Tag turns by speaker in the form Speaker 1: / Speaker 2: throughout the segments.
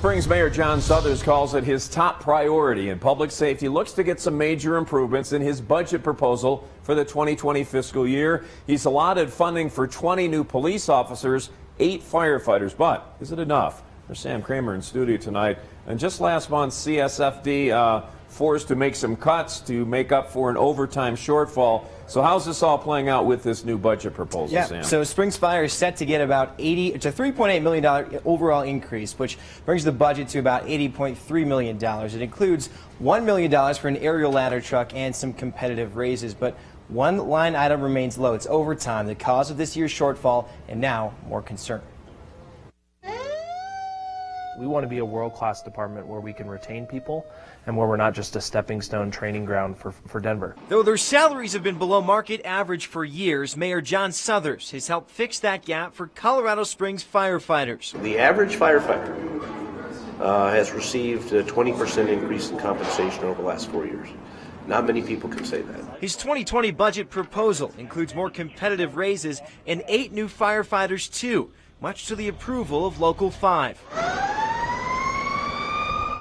Speaker 1: Springs Mayor John Suthers calls it his top priority, and public safety looks to get some major improvements in his budget proposal for the 2020 fiscal year. He's allotted funding for 20 new police officers, 8 firefighters. But is it enough? There's Sam Kramer in studio tonight. And just last month, CSFD forced to make some cuts to make up for an overtime shortfall. So how's this all playing out with this new budget proposal, Sam?
Speaker 2: So Springs Fire is set to get about $3.8 million overall increase, which brings the budget to about $80.3 million. It includes $1 million for an aerial ladder truck and some competitive raises. But one line item remains low. It's overtime, the cause of this year's shortfall, and now more concern.
Speaker 3: We want to be a world-class department where we can retain people and where we're not just a stepping stone training ground for Denver.
Speaker 2: Though their salaries have been below market average for years, Mayor John Suthers has helped fix that gap for Colorado Springs firefighters.
Speaker 4: The average firefighter has received a 20% increase in compensation over the last 4 years. Not many people can say that.
Speaker 2: His 2020 budget proposal includes more competitive raises and 8 new firefighters too, much to the approval of Local 5.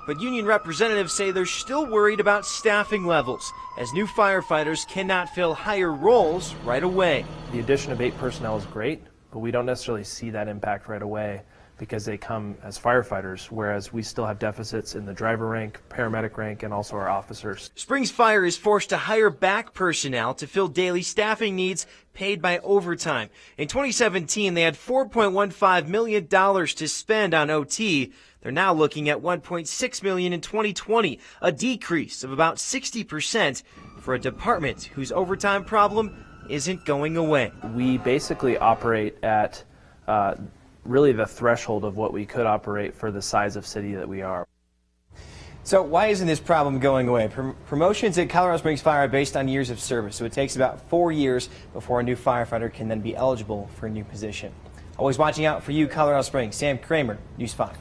Speaker 2: But union representatives say they're still worried about staffing levels, as new firefighters cannot fill higher roles right away.
Speaker 3: The addition of 8 personnel is great, but we don't necessarily see that impact right away because they come as firefighters, whereas we still have deficits in the driver rank, paramedic rank, and also our officers.
Speaker 2: Springs Fire is forced to hire back personnel to fill daily staffing needs paid by overtime. In 2017, they had $4.15 million to spend on OT. They're now looking at $1.6 million in 2020, a decrease of about 60% for a department whose overtime problem isn't going away.
Speaker 3: We basically operate at really the threshold of what we could operate for the size of city that we are.
Speaker 2: So why isn't this problem going away? Promotions at Colorado Springs Fire are based on years of service, so it takes about 4 years before a new firefighter can then be eligible for a new position. Always watching out for you, Colorado Springs. Sam Kramer, News 5.